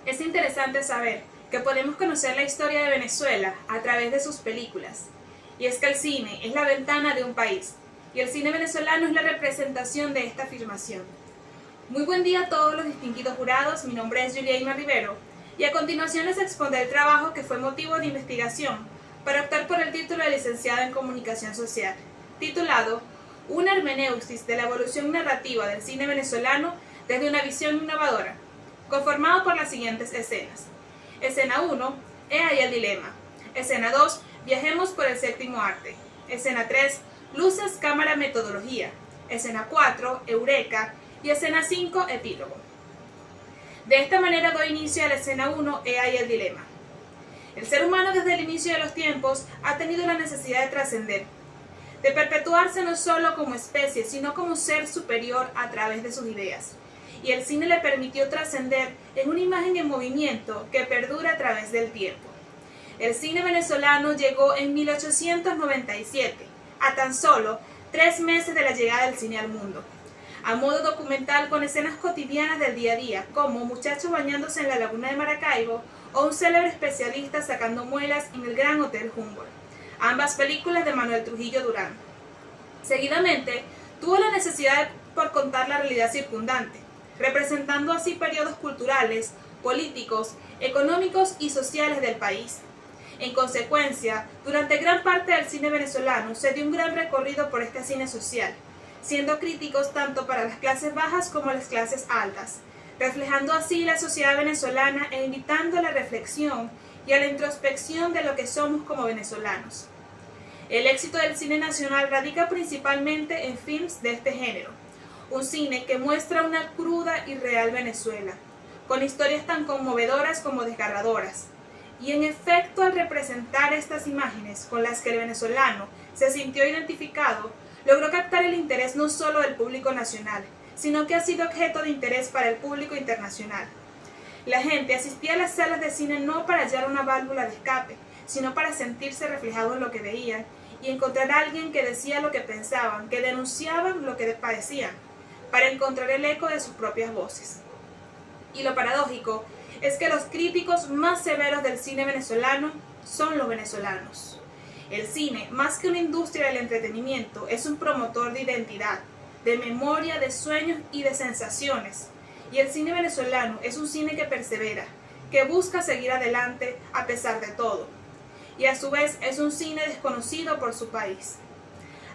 Es interesante saber que podemos conocer la historia de Venezuela a través de sus películas. Y es que el cine es la ventana de un país, y el cine venezolano es la representación de esta afirmación. Muy buen día a todos los distinguidos jurados, mi nombre es Juliana Rivero, y a continuación les expondré el trabajo que fue motivo de investigación para optar por el título de licenciada en Comunicación Social, titulado Una hermeneusis de la evolución narrativa del cine venezolano desde una visión innovadora, conformado por las siguientes escenas. Escena 1, he ahí el dilema. Escena 2, viajemos por el séptimo arte. Escena 3, luces, cámara, metodología. Escena 4, eureka. Y escena 5, epílogo. De esta manera doy inicio a la escena 1, he ahí el dilema. El ser humano desde el inicio de los tiempos ha tenido la necesidad de trascender, de perpetuarse no solo como especie, sino como ser superior a través de sus ideas. Y el cine le permitió trascender en una imagen en movimiento que perdura a través del tiempo. El cine venezolano llegó en 1897, a tan solo 3 meses de la llegada del cine al mundo, a modo documental con escenas cotidianas del día a día, como muchachos bañándose en la laguna de Maracaibo o un célebre especialista sacando muelas en el Gran Hotel Humboldt, ambas películas de Manuel Trujillo Durán. Seguidamente, tuvo la necesidad por contar la realidad circundante, representando así periodos culturales, políticos, económicos y sociales del país. En consecuencia, durante gran parte del cine venezolano se dio un gran recorrido por este cine social, siendo críticos tanto para las clases bajas como las clases altas, reflejando así la sociedad venezolana e invitando a la reflexión y a la introspección de lo que somos como venezolanos. El éxito del cine nacional radica principalmente en films de este género, un cine que muestra una cruda y real Venezuela, con historias tan conmovedoras como desgarradoras. Y en efecto, al representar estas imágenes con las que el venezolano se sintió identificado, logró captar el interés no solo del público nacional, sino que ha sido objeto de interés para el público internacional. La gente asistía a las salas de cine no para hallar una válvula de escape, sino para sentirse reflejado en lo que veían y encontrar a alguien que decía lo que pensaban, que denunciaban lo que padecían, para encontrar el eco de sus propias voces. Y lo paradójico es que los críticos más severos del cine venezolano son los venezolanos. El cine, más que una industria del entretenimiento, es un promotor de identidad, de memoria, de sueños y de sensaciones. Y el cine venezolano es un cine que persevera, que busca seguir adelante a pesar de todo. Y a su vez es un cine desconocido por su país.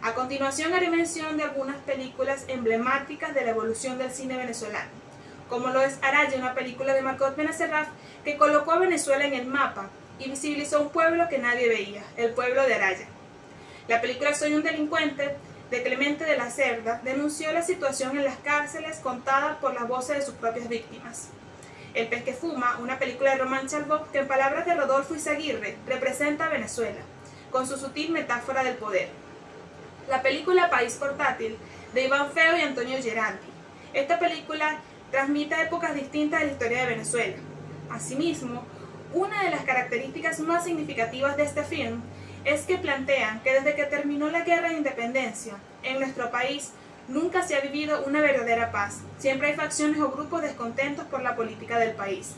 A continuación haré mención de algunas películas emblemáticas de la evolución del cine venezolano, como lo es Araya, una película de Margot Benacerraf que colocó a Venezuela en el mapa y visibilizó un pueblo que nadie veía, el pueblo de Araya. La película Soy un delincuente, de Clemente de la Cerda, denunció la situación en las cárceles contada por las voces de sus propias víctimas. El pez que fuma, una película de Román Chalbaud que en palabras de Rodolfo Izaguirre representa a Venezuela, con su sutil metáfora del poder. La película País Portátil, de Iván Feo y Antonio Geranti. Esta película transmite épocas distintas de la historia de Venezuela. Asimismo, una de las características más significativas de este film es que plantean que desde que terminó la guerra de independencia, en nuestro país nunca se ha vivido una verdadera paz. Siempre hay facciones o grupos descontentos por la política del país.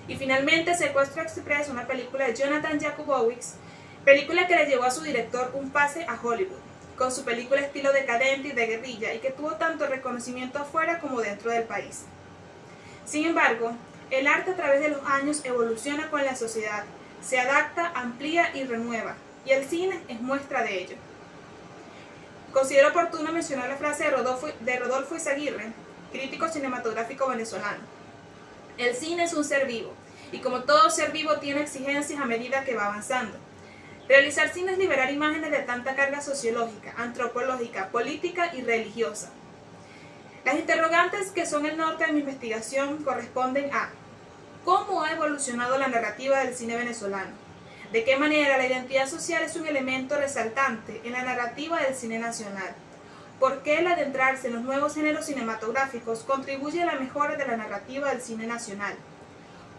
Y finalmente, Secuestro Express, una película de Jonathan Jakubowicz, película que le llevó a su director un pase a Hollywood, con su película estilo decadente y de guerrilla, y que tuvo tanto reconocimiento afuera como dentro del país. Sin embargo, el arte a través de los años evoluciona con la sociedad, se adapta, amplía y renueva, y el cine es muestra de ello. Considero oportuno mencionar la frase de Rodolfo Izaguirre, crítico cinematográfico venezolano. El cine es un ser vivo, y como todo ser vivo tiene exigencias a medida que va avanzando. Realizar cine es liberar imágenes de tanta carga sociológica, antropológica, política y religiosa. Las interrogantes que son el norte de mi investigación corresponden a: ¿cómo ha evolucionado la narrativa del cine venezolano? ¿De qué manera la identidad social es un elemento resaltante en la narrativa del cine nacional? ¿Por qué el adentrarse en los nuevos géneros cinematográficos contribuye a la mejora de la narrativa del cine nacional?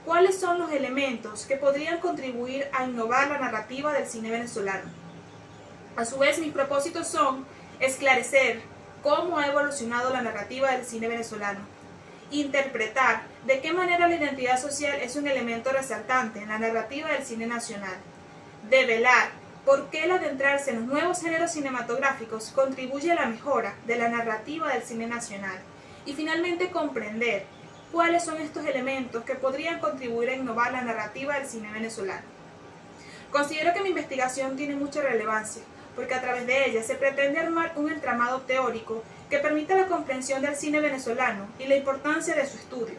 ¿Cuáles son los elementos que podrían contribuir a innovar la narrativa del cine venezolano? A su vez, mis propósitos son esclarecer cómo ha evolucionado la narrativa del cine venezolano interpretar de qué manera la identidad social es un elemento resaltante en la narrativa del cine nacional, develar por qué el adentrarse en los nuevos géneros cinematográficos contribuye a la mejora de la narrativa del cine nacional y finalmente comprender cuáles son estos elementos que podrían contribuir a innovar la narrativa del cine venezolano. Considero que mi investigación tiene mucha relevancia, porque a través de ella se pretende armar un entramado teórico que permita la comprensión del cine venezolano y la importancia de su estudio,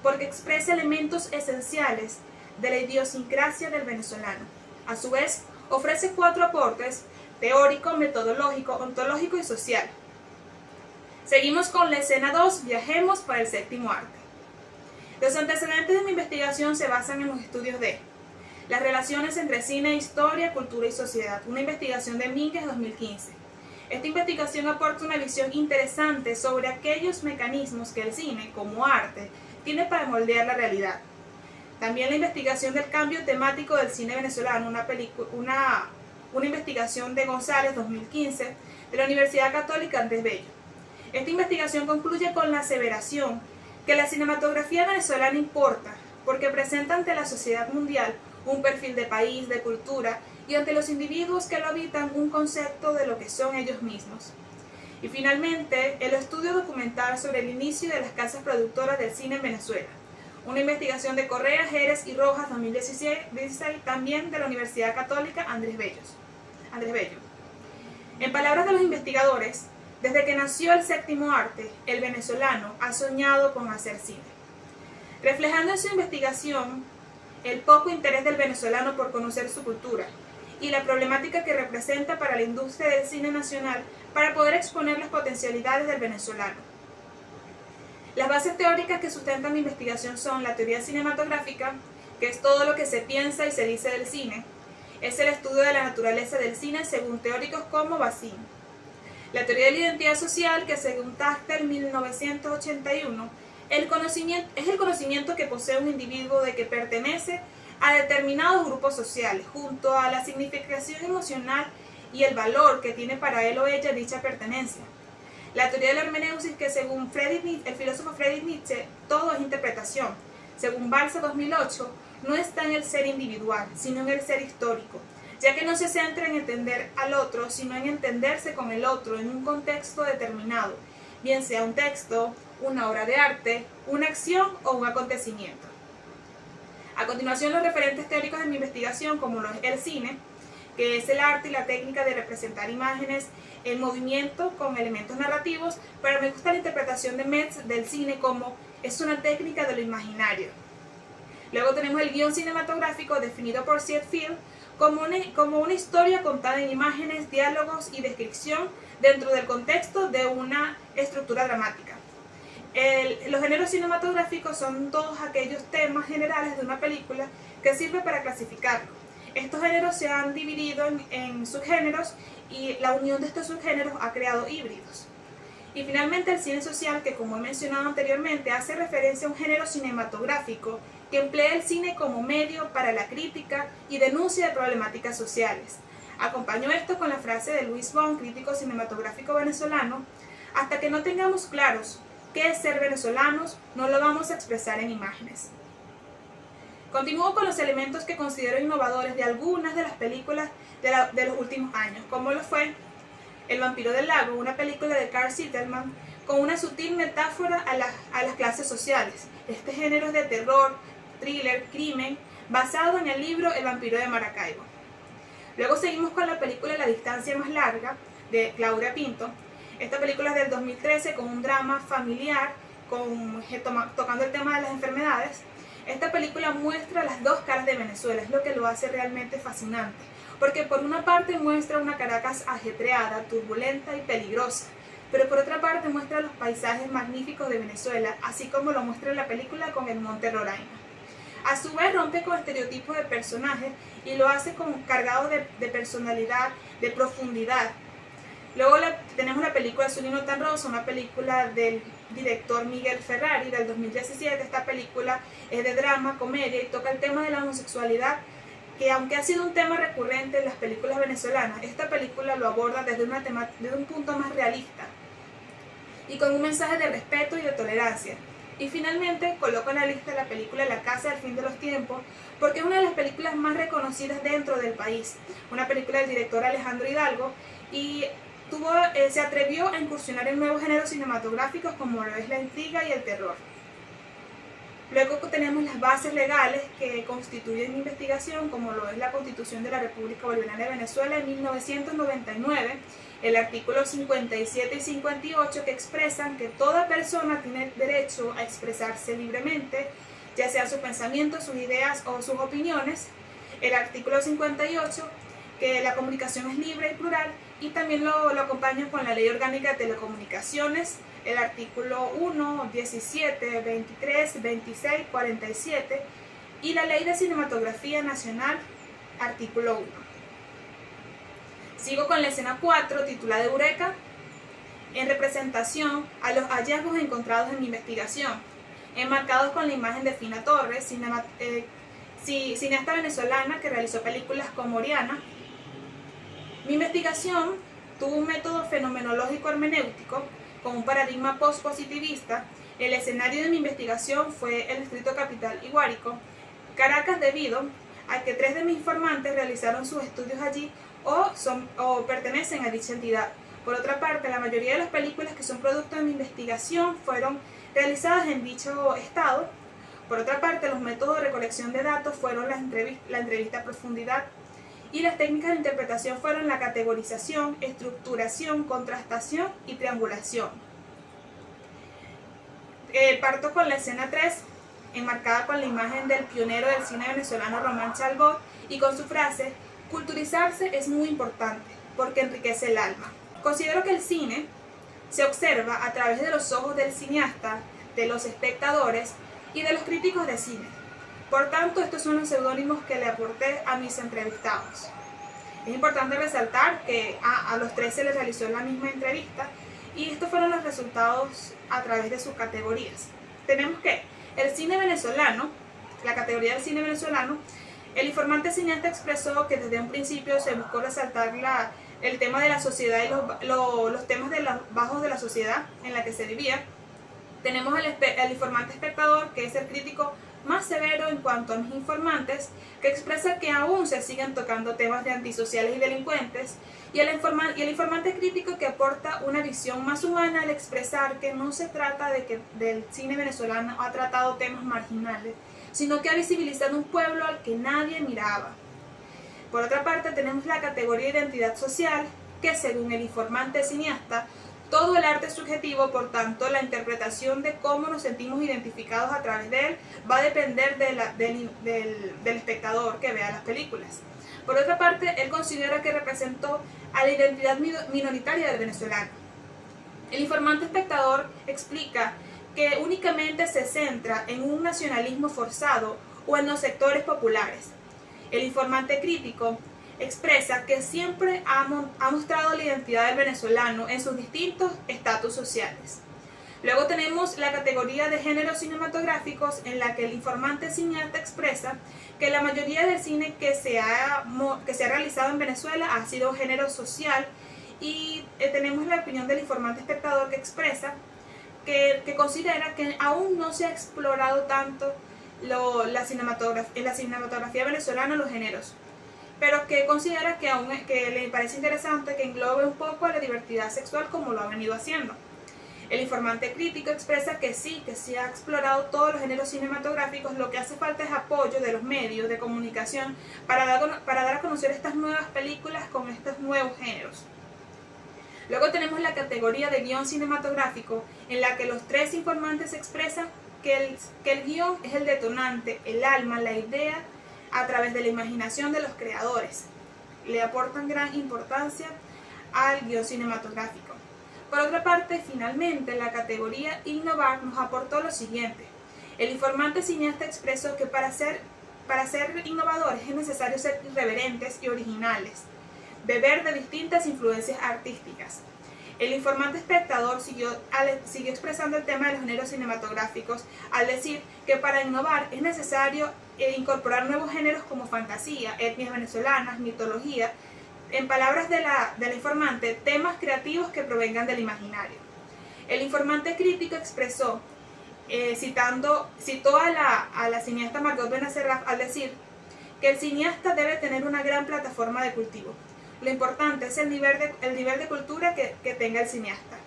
porque expresa elementos esenciales de la idiosincrasia del venezolano. A su vez, ofrece 4 aportes: teórico, metodológico, ontológico y social. Seguimos con la escena 2, viajemos para el séptimo arte. Los antecedentes de mi investigación se basan en los estudios de las relaciones entre cine, historia, cultura y sociedad, una investigación de Mínguez 2015. Esta investigación aporta una visión interesante sobre aquellos mecanismos que el cine, como arte, tiene para moldear la realidad. También la investigación del cambio temático del cine venezolano, una investigación de González 2015 de la Universidad Católica Andrés Bello. Esta investigación concluye con la aseveración que la cinematografía venezolana importa porque presenta ante la sociedad mundial un perfil de país, de cultura, y ante los individuos que lo habitan un concepto de lo que son ellos mismos. Y finalmente, el estudio documental sobre el inicio de las casas productoras del cine en Venezuela, una investigación de Correa, Jerez y Rojas 2016, también de la Universidad Católica Andrés Bello. En palabras de los investigadores, desde que nació el séptimo arte, el venezolano ha soñado con hacer cine. Reflejando en su investigación el poco interés del venezolano por conocer su cultura y la problemática que representa para la industria del cine nacional para poder exponer las potencialidades del venezolano. Las bases teóricas que sustentan mi investigación son la teoría cinematográfica, que es todo lo que se piensa y se dice del cine, es el estudio de la naturaleza del cine según teóricos como Bazin. La teoría de la identidad social, que según Tasker 1981, es el conocimiento que posee un individuo de que pertenece a determinados grupos sociales, junto a la significación emocional y el valor que tiene para él o ella dicha pertenencia. La teoría de la hermeneusis, que según el filósofo Friedrich Nietzsche, todo es interpretación. Según Balsa 2008, no está en el ser individual, sino en el ser histórico, ya que no se centra en entender al otro, sino en entenderse con el otro en un contexto determinado, bien sea un texto, una obra de arte, una acción o un acontecimiento. A continuación, los referentes teóricos de mi investigación, como lo es el cine, que es el arte y la técnica de representar imágenes en movimiento con elementos narrativos, pero me gusta la interpretación de Metz del cine como es una técnica de lo imaginario. Luego tenemos el guión cinematográfico definido por Siegfried Field como una historia contada en imágenes, diálogos y descripción dentro del contexto de una estructura dramática. Los géneros cinematográficos son todos aquellos temas generales de una película que sirve para clasificarlo. Estos géneros se han dividido en subgéneros y la unión de estos subgéneros ha creado híbridos. Y finalmente el cine social, que como he mencionado anteriormente, hace referencia a un género cinematográfico que emplea el cine como medio para la crítica y denuncia de problemáticas sociales. Acompaño esto con la frase de Luis Bon, crítico cinematográfico venezolano: hasta que no tengamos claros qué es ser venezolanos, no lo vamos a expresar en imágenes. Continúo con los elementos que considero innovadores de algunas de las películas de los últimos años, como lo fue El vampiro del lago, una película de Carl Zitterman con una sutil metáfora a las clases sociales. Este género es de terror, thriller, crimen, basado en el libro El vampiro de Maracaibo. Luego seguimos con la película La distancia más larga, de Claudia Pinto. Esta película es del 2013 con un drama familiar, tocando el tema de las enfermedades. Esta película muestra las dos caras de Venezuela, es lo que lo hace realmente fascinante, porque por una parte muestra una Caracas ajetreada, turbulenta y peligrosa, pero por otra parte muestra los paisajes magníficos de Venezuela, así como lo muestra en la película con el Monte Roraima. A su vez rompe con estereotipos de personajes y lo hace cargado de personalidad, de profundidad. Luego tenemos la película Azul y no tan rosa, una película del director Miguel Ferrari del 2017. Esta película es de drama, comedia y toca el tema de la homosexualidad, que aunque ha sido un tema recurrente en las películas venezolanas, esta película lo aborda desde un punto más realista y con un mensaje de respeto y de tolerancia. Y finalmente coloco en la lista la película La Casa del Fin de los Tiempos, porque es una de las películas más reconocidas dentro del país. Una película del director Alejandro Hidalgo, y se atrevió a incursionar en nuevos géneros cinematográficos como lo es la intriga y el terror. Luego tenemos las bases legales que constituyen investigación, como lo es la Constitución de la República Bolivariana de Venezuela en 1999, el artículo 57 y 58 que expresan que toda persona tiene derecho a expresarse libremente, ya sean sus pensamientos, sus ideas o sus opiniones. El artículo 58, que la comunicación es libre y plural, y también lo acompaña con la Ley Orgánica de Telecomunicaciones, el artículo 1, 17, 23, 26, 47, y la Ley de Cinematografía Nacional, artículo 1. Sigo con la escena 4, titulada Eureka, en representación a los hallazgos encontrados en mi investigación, enmarcados con la imagen de Fina Torres, cineasta venezolana que realizó películas como Oriana. Mi investigación tuvo un método fenomenológico hermenéutico con un paradigma post-positivista. El escenario de mi investigación fue el distrito capital y Guárico, Caracas, debido a que 3 de mis informantes realizaron sus estudios allí o pertenecen a dicha entidad. Por otra parte, la mayoría de las películas que son producto de mi investigación fueron realizadas en dicho estado. Por otra parte, los métodos de recolección de datos fueron la entrevista a profundidad, y las técnicas de interpretación fueron la categorización, estructuración, contrastación y triangulación. Parto con la escena 3, enmarcada con la imagen del pionero del cine venezolano Román Chalbaud y con su frase: culturizarse es muy importante porque enriquece el alma. Considero que el cine se observa a través de los ojos del cineasta, de los espectadores y de los críticos de cine. Por tanto, estos son los seudónimos que le aporté a mis entrevistados. Es importante resaltar que a los 3 se les realizó la misma entrevista, y estos fueron los resultados a través de sus categorías. Tenemos que el cine venezolano, la categoría del cine venezolano, el informante cineasta expresó que desde un principio se buscó resaltar el tema de la sociedad y los temas de los bajos de la sociedad en la que se vivía. Tenemos el informante espectador, que es el crítico más severo en cuanto a mis informantes, que expresa que aún se siguen tocando temas de antisociales y delincuentes, y el informante crítico, que aporta una visión más humana al expresar que no se trata de que del cine venezolano ha tratado temas marginales, sino que ha visibilizado un pueblo al que nadie miraba. Por otra parte, tenemos la categoría de identidad social, que según el informante cineasta, todo el arte es subjetivo, por tanto la interpretación de cómo nos sentimos identificados a través de él va a depender del espectador que vea las películas. Por otra parte, él considera que representó a la identidad minoritaria del venezolano. El informante espectador explica que únicamente se centra en un nacionalismo forzado o en los sectores populares. El informante crítico expresa que siempre ha mostrado la identidad del venezolano en sus distintos estatus sociales. Luego tenemos la categoría de géneros cinematográficos, en la que el informante cineasta expresa que la mayoría del cine que se ha realizado en Venezuela ha sido género social, y tenemos la opinión del informante espectador, que expresa que considera que aún no se ha explorado tanto en la cinematografía venezolana los géneros, pero que considera que le parece interesante que englobe un poco a la diversidad sexual como lo ha venido haciendo. El informante crítico expresa que sí ha explorado todos los géneros cinematográficos, lo que hace falta es apoyo de los medios de comunicación para dar a conocer estas nuevas películas con estos nuevos géneros. Luego tenemos la categoría de guión cinematográfico, en la que los 3 informantes expresan que el guión es el detonante, el alma, la idea, a través de la imaginación de los creadores. Le aportan gran importancia al guión cinematográfico. Por otra parte, finalmente, la categoría Innovar nos aportó lo siguiente. El informante cineasta expresó que para ser innovadores es necesario ser irreverentes y originales, beber de distintas influencias artísticas. El informante espectador siguió expresando el tema de los géneros cinematográficos al decir que para innovar es necesario incorporar nuevos géneros como fantasía, etnias venezolanas, mitología, en palabras de la informante, temas creativos que provengan del imaginario. El informante crítico expresó citó a la cineasta Margot Benacerraf al decir que el cineasta debe tener una gran plataforma de cultivo. Lo importante es el nivel de cultura que tenga el cineasta.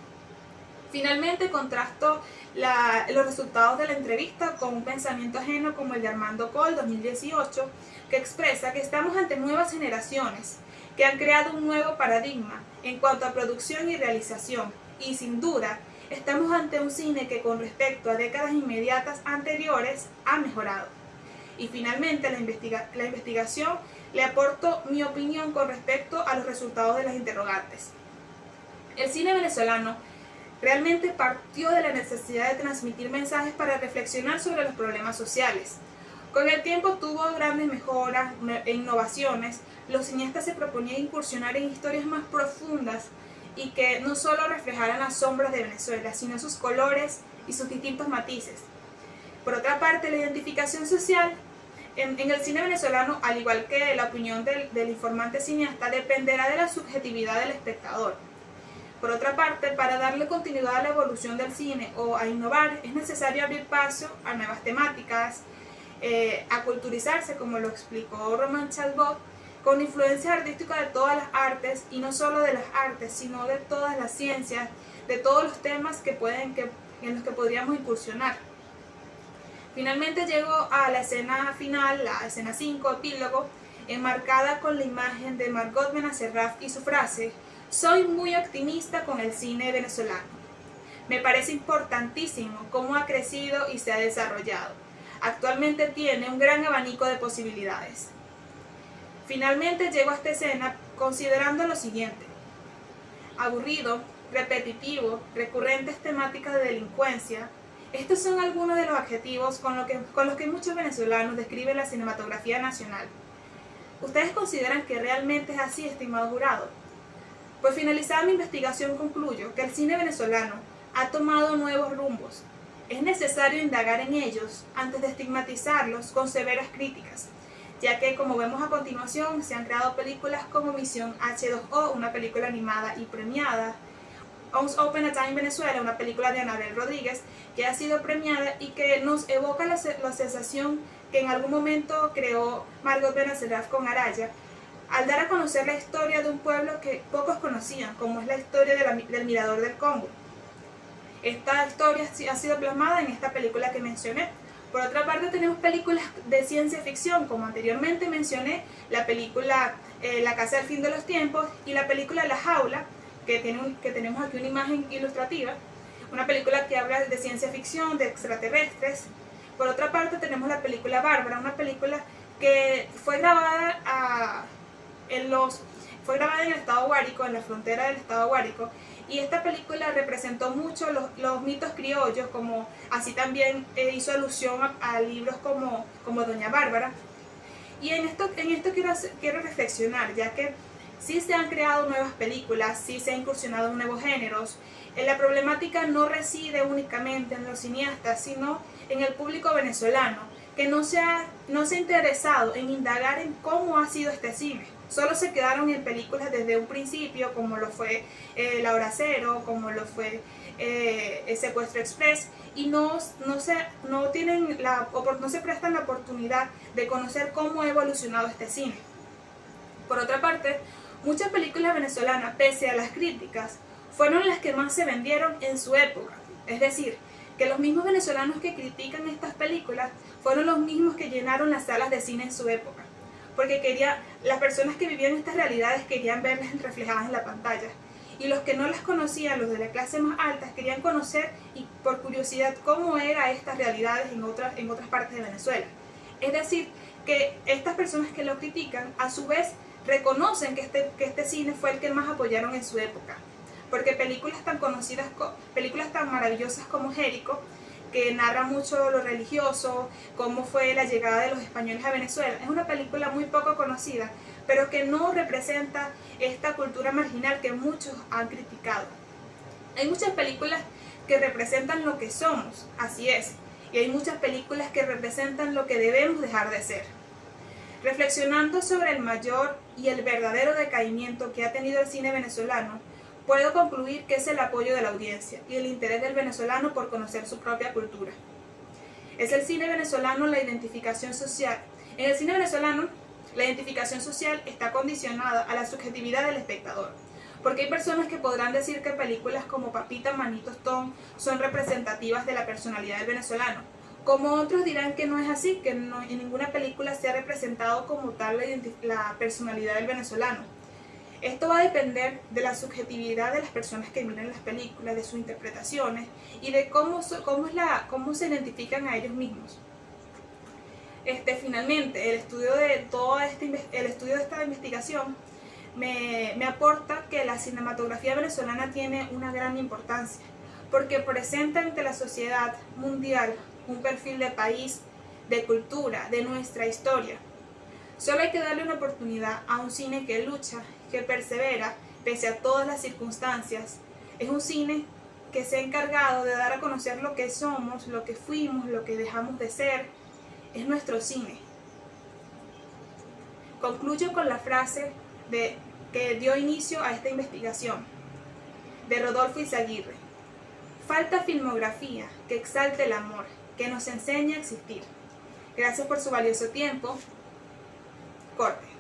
Finalmente contrastó los resultados de la entrevista con un pensamiento ajeno como el de Armando Coll 2018, que expresa que estamos ante nuevas generaciones que han creado un nuevo paradigma en cuanto a producción y realización, y sin duda estamos ante un cine que con respecto a décadas inmediatas anteriores ha mejorado. Y finalmente la investigación le aporto mi opinión con respecto a los resultados de las interrogantes. El cine venezolano realmente partió de la necesidad de transmitir mensajes para reflexionar sobre los problemas sociales. Con el tiempo tuvo grandes mejoras e innovaciones. Los cineastas se proponían incursionar en historias más profundas y que no solo reflejaran las sombras de Venezuela, sino sus colores y sus distintos matices. Por otra parte, la identificación social en el cine venezolano, al igual que la opinión del informante cineasta, dependerá de la subjetividad del espectador. Por otra parte, para darle continuidad a la evolución del cine o a innovar, es necesario abrir paso a nuevas temáticas, a culturizarse, como lo explicó Roman Chalbaud, con influencias artísticas de todas las artes, y no solo de las artes, sino de todas las ciencias, de todos los temas en los que podríamos incursionar. Finalmente llego a la escena final, la escena 5, epílogo, enmarcada con la imagen de Margot Benacerraf y su frase: "Soy muy optimista con el cine venezolano. Me parece importantísimo cómo ha crecido y se ha desarrollado. Actualmente tiene un gran abanico de posibilidades". Finalmente llego a esta escena considerando lo siguiente: aburrido, repetitivo, recurrentes temáticas de delincuencia. Estos son algunos de los adjetivos con los que muchos venezolanos describen la cinematografía nacional. ¿Ustedes consideran que realmente es así, estimado jurado? Pues finalizada mi investigación concluyo que el cine venezolano ha tomado nuevos rumbos. Es necesario indagar en ellos antes de estigmatizarlos con severas críticas, ya que, como vemos a continuación, se han creado películas como Misión H2O, una película animada y premiada, Once Upon a Time in Venezuela, una película de Anabel Rodríguez, que ha sido premiada y que nos evoca la sensación que en algún momento creó Margot Benacerraf con Araya, al dar a conocer la historia de un pueblo que pocos conocían, como es la historia del Mirador del Congo. Esta historia ha sido plasmada en esta película que mencioné. Por otra parte, tenemos películas de ciencia ficción, como anteriormente mencioné, la película La Casa del Fin de los Tiempos y la película La Jaula, que tenemos aquí una imagen ilustrativa, una película que habla de ciencia ficción, de extraterrestres. Por otra parte, tenemos la película Bárbara, una película que fue grabada en el estado Guárico, en la frontera del estado Guárico, y esta película representó mucho los mitos criollos, como así también hizo alusión a libros como Doña Bárbara. Y en esto quiero reflexionar, ya que sí se han creado nuevas películas, sí se ha incursionado en nuevos géneros. La problemática no reside únicamente en los cineastas, sino en el público venezolano, que no se ha interesado en indagar en cómo ha sido este cine. Solo se quedaron en películas desde un principio, como lo fue La Hora Cero, como lo fue Secuestro Express, y no se prestan la oportunidad de conocer cómo ha evolucionado este cine. Por otra parte, muchas películas venezolanas, pese a las críticas, fueron las que más se vendieron en su época. Es decir, que los mismos venezolanos que critican estas películas fueron los mismos que llenaron las salas de cine en su época, porque las personas que vivían estas realidades querían verlas reflejadas en la pantalla, y los que no las conocían, los de la clase más alta, querían conocer y por curiosidad cómo eran estas realidades en otras partes de Venezuela. Es decir, que estas personas que lo critican, a su vez, reconocen que este cine fue el que más apoyaron en su época, porque películas tan conocidas, películas tan maravillosas como Jérico, que narra mucho lo religioso, cómo fue la llegada de los españoles a Venezuela, es una película muy poco conocida, pero que no representa esta cultura marginal que muchos han criticado. Hay muchas películas que representan lo que somos, así es, y hay muchas películas que representan lo que debemos dejar de ser. Reflexionando sobre el mayor y el verdadero decaimiento que ha tenido el cine venezolano, puedo concluir que es el apoyo de la audiencia y el interés del venezolano por conocer su propia cultura. ¿Es el cine venezolano la identificación social? En el cine venezolano, la identificación social está condicionada a la subjetividad del espectador, porque hay personas que podrán decir que películas como Papita, Manito, Stone son representativas de la personalidad del venezolano, como otros dirán que no es así, que en ninguna película se ha representado como tal la personalidad del venezolano. Esto va a depender de la subjetividad de las personas que miran las películas, de sus interpretaciones y de cómo se identifican a ellos mismos. Finalmente, el estudio de esta investigación me aporta que la cinematografía venezolana tiene una gran importancia, porque presenta ante la sociedad mundial un perfil de país, de cultura, de nuestra historia. Solo hay que darle una oportunidad a un cine que lucha, que persevera, pese a todas las circunstancias. Es un cine que se ha encargado de dar a conocer lo que somos, lo que fuimos, lo que dejamos de ser. Es nuestro cine. Concluyo con la frase que dio inicio a esta investigación, de Rodolfo Izaguirre. Falta filmografía que exalte el amor, que nos enseñe a existir. Gracias por su valioso tiempo. Corte.